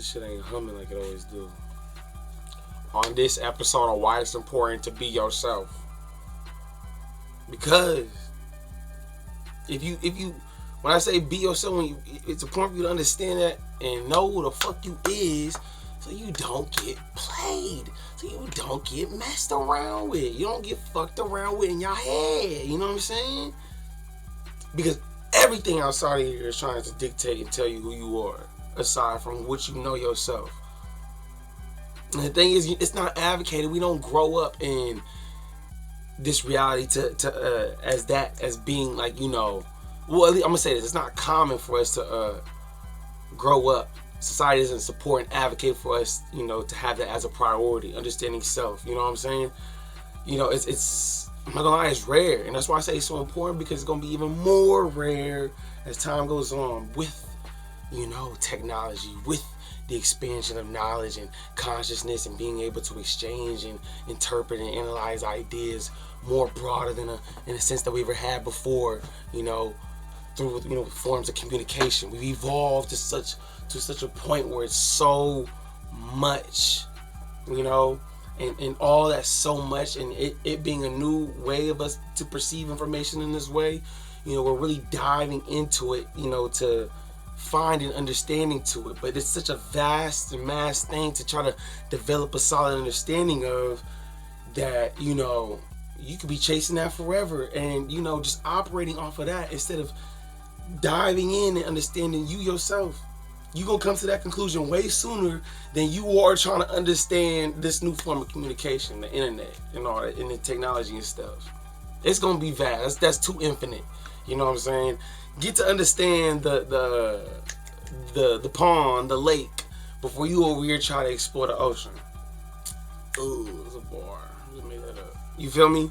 This shit ain't humming like it always do. On this episode of why it's important to be yourself. Because if you when I say be yourself, it's important for you to understand that and know who the fuck you is, so you don't get played, so you don't get messed around with, you don't get fucked around with in your head. You know what I'm saying? Because everything outside of here is trying to dictate and tell you who you are, aside from what you know yourself. And the thing is, it's not advocated. We don't grow up in this reality as being like, you know. Well, I'm gonna say this: it's not common for us to grow up. Society doesn't support and advocate for us, you know, to have that as a priority. Understanding self. You know what I'm saying? You know, it's I'm not gonna lie, it's rare, and that's why I say it's so important, because it's gonna be even more rare as time goes on with, you know, technology, with the expansion of knowledge and consciousness, and being able to exchange and interpret and analyze ideas more broader than in a sense that we ever had before, you know, through, you know, forms of communication. We've evolved to such a point where it's so much, you know, and all that so much, and it being a new way of us to perceive information in this way, you know, we're really diving into it, you know, to find an understanding to it. But it's such a vast and mass thing to try to develop a solid understanding of that, you know, you could be chasing that forever, and, you know, just operating off of that instead of diving in and understanding you yourself. You're gonna come to that conclusion way sooner than you are trying to understand this new form of communication, the internet and all that, and the technology and stuff. It's gonna be vast. That's too infinite. You know what I'm saying? Get to understand the pond, the lake, before you over here try to explore the ocean. Ooh, there's a bar. Just made that up. You feel me?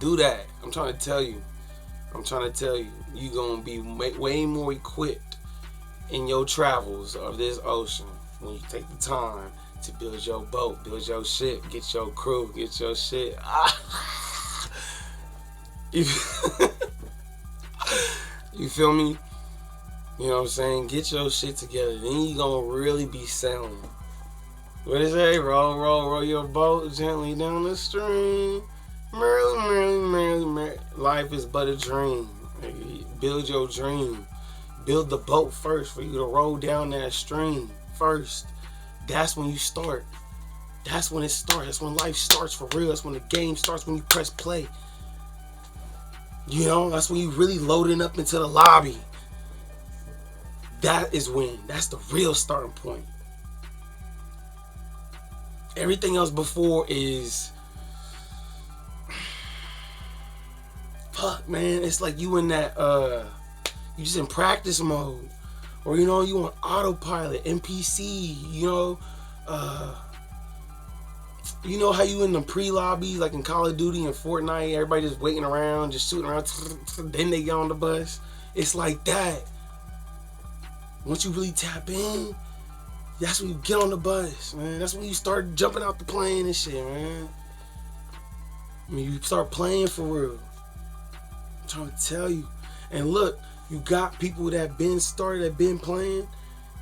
Do that. I'm trying to tell you. You gonna be way more equipped in your travels of this ocean when you take the time to build your boat, build your ship, get your crew, get your shit. You feel me? You know what I'm saying? Get your shit together. Then you gonna really be sailing. What is it? Roll your boat gently down the stream. Merrily. Life is but a dream. Build your dream. Build the boat first for you to roll down that stream first. That's when you start. That's when it starts. That's when life starts for real. That's when the game starts, when you press play. You know, that's when you really loading up into the lobby. That's the real starting point. Everything else before is, fuck, man. It's like you in that, you just in practice mode, or, you know, you on autopilot, NPC, you know how you in the pre-lobbies, like in Call of Duty and Fortnite, everybody just waiting around, just shooting around, then they get on the bus. It's like that. Once you really tap in, that's when you get on the bus, man. That's when you start jumping out the plane and shit, man. I mean, you start playing for real. I'm trying to tell you. And look, you got people that been playing,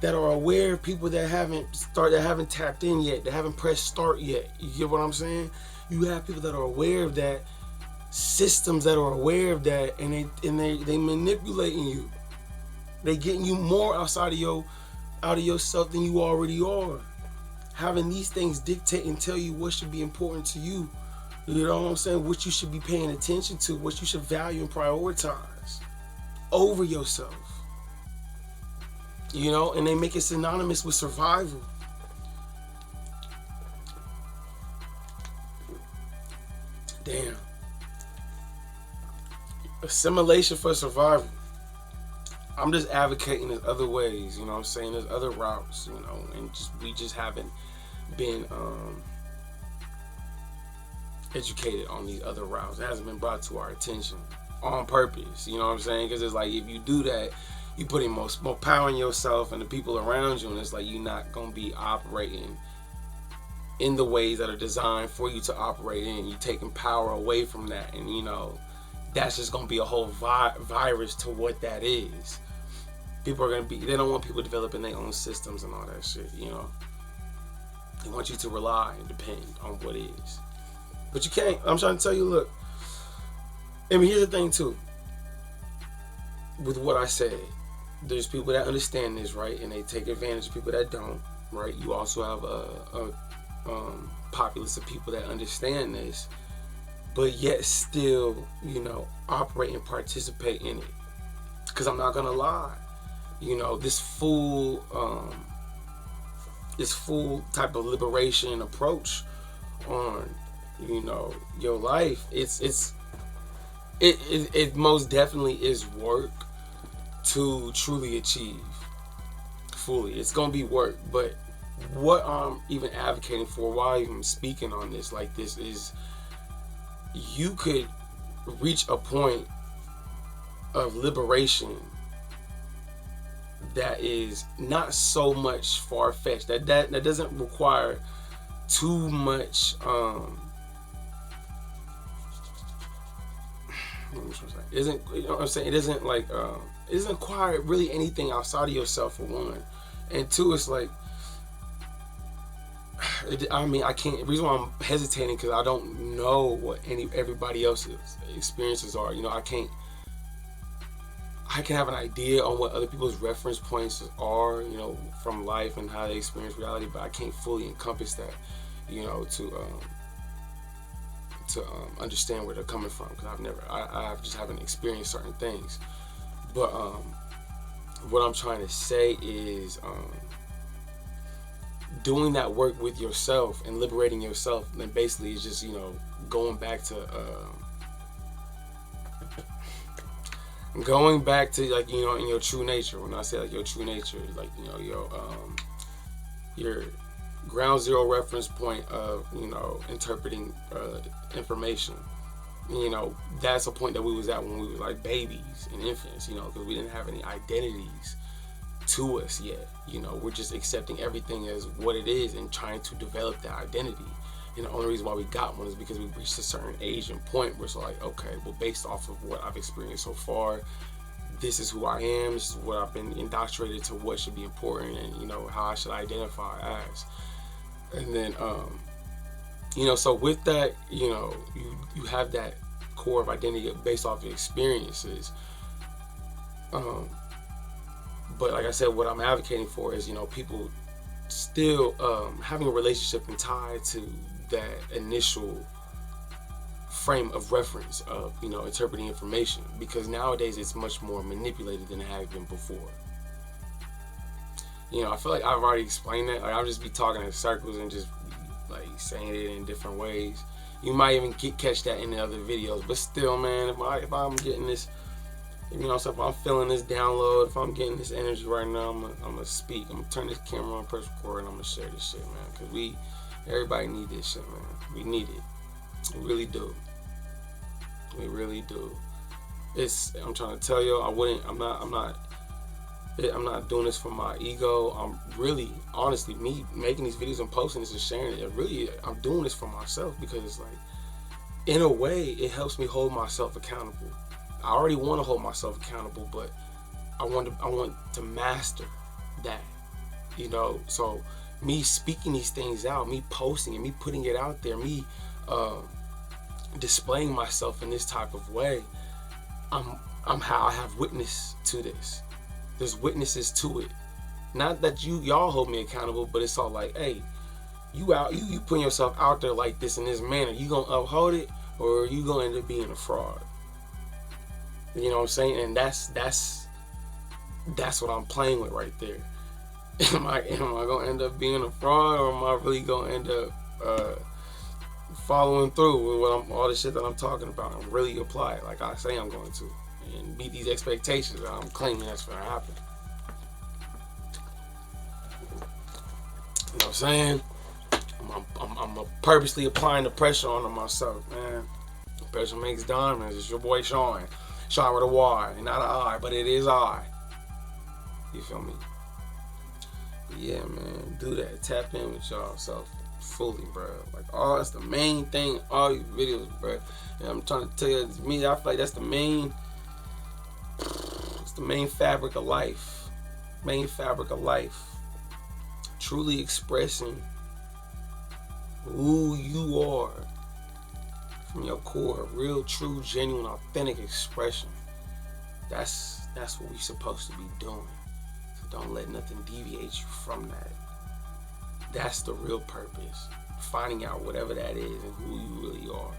that are aware of people that haven't tapped in yet, that haven't pressed start yet. You get what I'm saying? You have people that are aware of that, systems that are aware of that, and they manipulating you. They getting you more out of yourself than you already are. Having these things dictate and tell you what should be important to you. You know what I'm saying? What you should be paying attention to, what you should value and prioritize over yourself. You know, and they make it synonymous with survival. Damn. Assimilation for survival. I'm just advocating there's other ways, you know what I'm saying? There's other routes, you know, and we just haven't been educated on these other routes. It hasn't been brought to our attention on purpose, you know what I'm saying? Because it's like, if you do that, you put in more power in yourself and the people around you, and it's like you're not going to be operating in the ways that are designed for you to operate in. You're taking power away from that, and, you know, that's just going to be a whole virus to what that is. people are gonna be. They don't want people developing their own systems and all that shit. You know, they want you to rely and depend on what is. But you can't. I'm trying to tell you. Look, I mean, here's the thing too. With what I said, there's people that understand this, right, and they take advantage of people that don't, right. You also have a populace of people that understand this, but yet still, you know, operate and participate in it. Because I'm not gonna lie, you know, this full type of liberation approach on, you know, your life, it most definitely is work to truly achieve fully. It's gonna be work, but what I'm even advocating for, why I'm speaking on this like this, is you could reach a point of liberation that is not so much far-fetched, that doesn't require too much isn't, you know what I'm saying, it isn't like it doesn't require really anything outside of yourself, for one, and two, it's like, I mean, I can't. The reason why I'm hesitating, because I don't know what everybody else's experiences are. You know, I can have an idea on what other people's reference points are, you know, from life and how they experience reality, but I can't fully encompass that, you know, to understand where they're coming from, because I just haven't experienced certain things. But what I'm trying to say is, doing that work with yourself and liberating yourself, then basically is just, you know, going back to like, you know, in your true nature. When I say like your true nature, like, you know, your ground zero reference point of, you know, interpreting information. You know, that's a point that we was at when we were like babies and infants, you know, because we didn't have any identities to us yet. You know, we're just accepting everything as what it is and trying to develop that identity. And the only reason why we got one is because we reached a certain age and point where it's like, okay, well, based off of what I've experienced so far, this is who I am, this is what I've been indoctrinated to, what should be important, and, you know, how I should identify as. And then, you know, so with that, you know, you have that core of identity based off of experiences. But like I said, what I'm advocating for is, you know, people still having a relationship and tied to that initial frame of reference of, you know, interpreting information, because nowadays it's much more manipulated than it had been before. You know, I feel like I've already explained that. Like, I'll just be talking in circles and just like saying it in different ways. You might even catch that in the other videos, but still, man, if I'm getting this, you know, so if I'm feeling this download, if I'm getting this energy right now, I'm gonna speak. I'm gonna turn this camera on, press record, and I'm gonna share this shit, man. Cause everybody need this shit, man. We need it. We really do. We really do. I'm trying to tell you, I'm not doing this for my ego. I'm really, honestly, me making these videos and posting this and sharing it, I'm doing this for myself, because it's like, in a way, it helps me hold myself accountable. I already want to hold myself accountable, but I want to master that, you know. So me speaking these things out, me posting and me putting it out there, me displaying myself in this type of way, I'm how I have witness to this. There's witnesses to it. Not that y'all hold me accountable, but it's all like, hey, you putting yourself out there like this in this manner, you gonna uphold it, or are you gonna end up being a fraud? You know what I'm saying? And that's what I'm playing with right there. Am I gonna end up being a fraud, or am I really gonna end up following through with all the shit that I'm talking about and really apply it like I say I'm going to, and meet these expectations that I'm claiming that's gonna happen? You know what I'm saying? I'm purposely applying the pressure onto myself, man. Pressure makes diamonds. It's your boy Sean. Sean with a Y, and not an I, but it is I. You feel me? But yeah, man, do that. Tap in with y'all self fully, bro. Like, that's the main thing. All these videos, bro. And I'm trying to tell you, I feel like that's the main fabric of life. main fabric of life. Truly expressing who you are from your core. Real, true, genuine, authentic expression. That's what we're supposed to be doing. So don't let nothing deviate you from that. That's the real purpose. Finding out whatever that is and who you really are.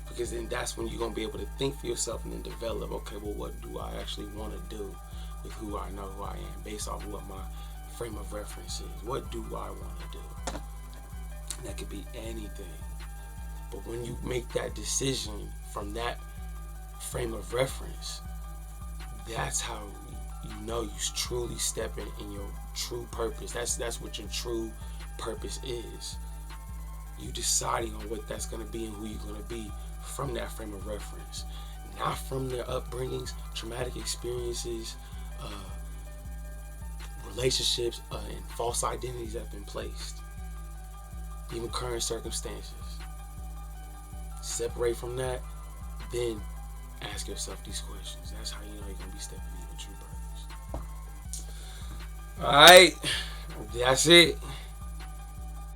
Because then that's when you're going to be able to think for yourself and then develop, okay, well, what do I actually want to do with who I know who I am, based off of what my frame of reference is. What do I want to do? And that could be anything. But when you make that decision from that frame of reference, that's how you know you truly stepping in your true purpose. That's what your true purpose is. You deciding on what that's going to be and who you're going to be from that frame of reference. Not from their upbringings, traumatic experiences, relationships, and false identities that have been placed. Even current circumstances. Separate from that, then ask yourself these questions. That's how you know you're going to be stepping in your true purpose. Alright, that's it.